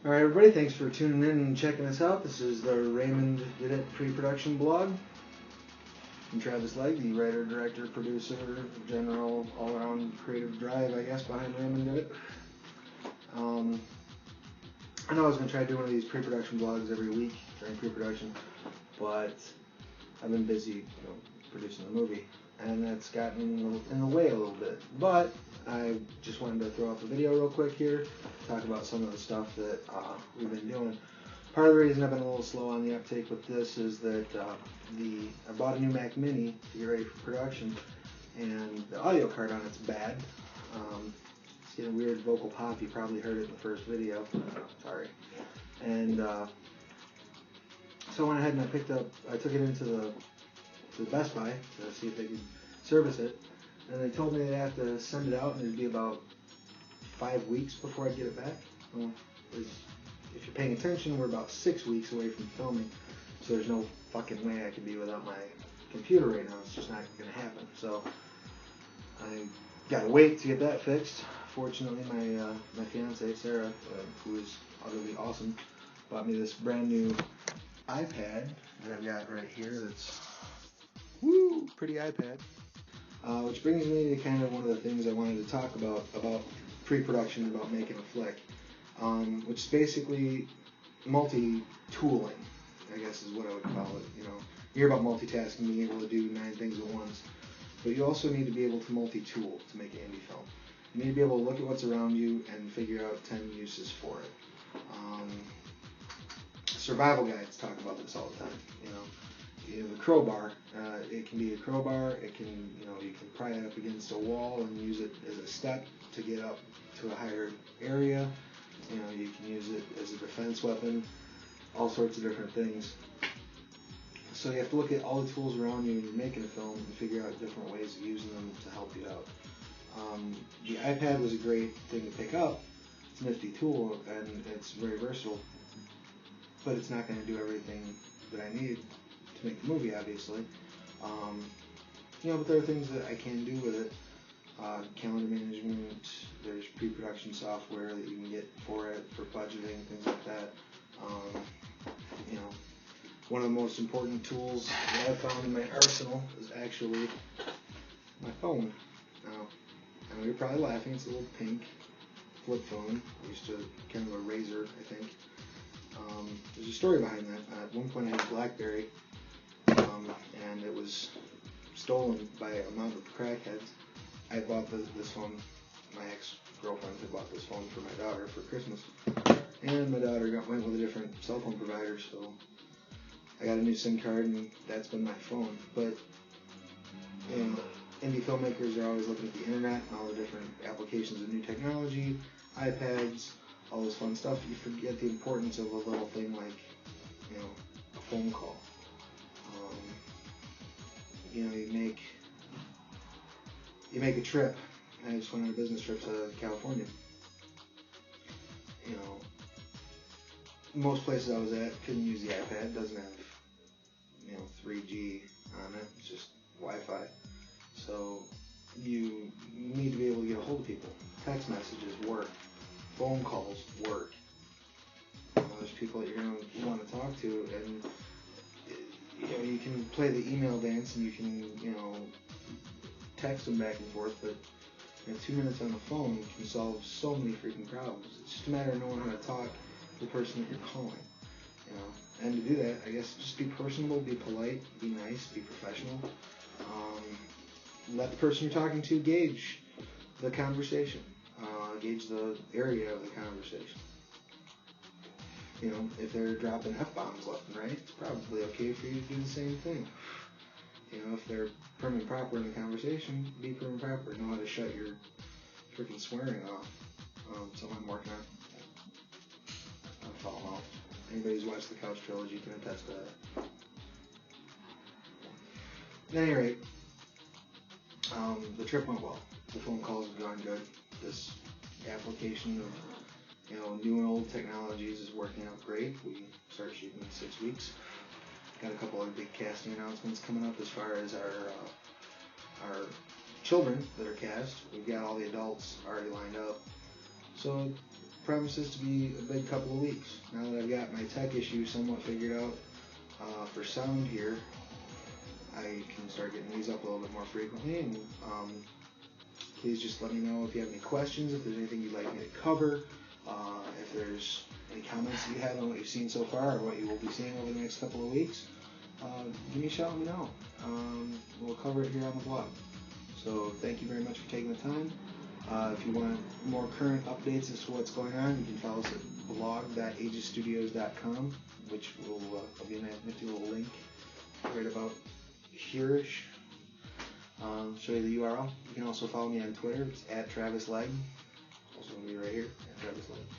Alright everybody, thanks for tuning in and checking us out. This is the Raymond Did It pre-production blog. I'm Travis Legge, the writer, director, producer, general, all-around creative drive, I guess, behind Raymond Did It. I know I was going to try to do one of these pre-production blogs every week during pre-production, but I've been busy producing the movie, and that's gotten in the way a little bit. But I just wanted to throw out the video real quick here, talk about some of the stuff that we've been doing. Part of the reason I've been a little slow on the uptake with this is that I bought a new Mac Mini to get ready for production, and the audio card on it's bad. It's getting weird vocal pop. You probably heard it in the first video. Sorry. And so I went ahead and I took it into the Best Buy to see if they could service it, and they told me they'd have to send it out and it'd be about 5 weeks before I'd get it back. Well, if you're paying attention, we're about 6 weeks away from filming, so there's no fucking way I could be without my computer right now. It's just not going to happen. So I gotta wait to get that fixed. Fortunately, my fiance Sarah, who is utterly awesome, bought me this brand new iPad that I've got right here. That's pretty iPad. Which brings me to kind of one of the things I wanted to talk about pre-production, about making a flick, which is basically multi-tooling, I guess is what I would call it. You hear about multitasking, being able to do 9 things at once, but you also need to be able to multi-tool to make an indie film. You need to be able to look at what's around you and figure out 10 uses for it. Survival guides talk about this all the time. You have a crowbar. It can be a crowbar. It can, you can pry it up against a wall and use it as a step to get up to a higher area. You can use it as a defense weapon. All sorts of different things. So you have to look at all the tools around you when you're making a film and figure out different ways of using them to help you out. The iPad was a great thing to pick up. It's a nifty tool and it's very versatile, but it's not going to do everything that I need to make the movie, obviously. But there are things that I can do with it. Calendar management, there's pre-production software that you can get for it, for budgeting, things like that. One of the most important tools that I've found in my arsenal is actually my phone. Now, I know you're probably laughing, it's a little pink flip phone. Used to kind of a razor, I think. There's a story behind that. At one point I had a BlackBerry, and it was stolen by a mob of crackheads. I bought this phone, my ex-girlfriend had bought this phone for my daughter for Christmas, and my daughter went with a different cell phone provider, so I got a new SIM card, and that's been my phone. But indie filmmakers are always looking at the internet and all the different applications of new technology, iPads, all this fun stuff. You forget the importance of a little thing like, a phone call. You make a trip. I just went on a business trip to California. Most places I was at couldn't use the iPad. It doesn't have 3G on it. It's just Wi-Fi. So you need to be able to get a hold of people. Text messages work. Phone calls work. There's people that you're going to want to talk to, and you can play the email dance and you can text them back and forth, but 2 minutes on the phone can solve so many freaking problems. It's just a matter of knowing how to talk to the person that you're calling. And to do that, I guess just be personable, be polite, be nice, be professional. Let the person you're talking to gauge the conversation, gauge the area of the conversation. If they're dropping F-bombs left and right, it's probably okay for you to do the same thing. If they're prim and proper in the conversation, be prim and proper. Know how to shut your freaking swearing off. Something I'm working on. I'll fall off. Anybody who's watched the Couch Trilogy can attest to that. At any rate, the trip went well. The phone calls have gone good. This application of new and old technologies is working out great. We start shooting in 6 weeks. Got a couple of big casting announcements coming up as far as our children that are cast. We've got all the adults already lined up. So promises to be a big couple of weeks. Now that I've got my tech issue somewhat figured out for sound here, I can start getting these up a little bit more frequently. And please just let me know if you have any questions, if there's anything you'd like me to cover, if there's any comments you have on what you've seen so far or what you will be seeing over the next couple of weeks. Give me a shout and let me know. We'll cover it here on the blog. So thank you very much for taking the time. If you want more current updates as to what's going on, you can follow us at blog.aegisstudios.com, which will I'll be in a little link right about here-ish. Show you the URL. You can also follow me on Twitter. It's at Travis Legge. Also going to be right here, at Travis Legge.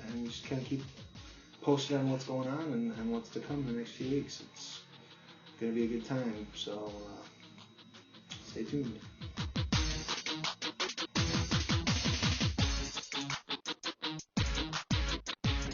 And just kind of keep posted on what's going on and what's to come in the next few weeks. It's going to be a good time, so stay tuned.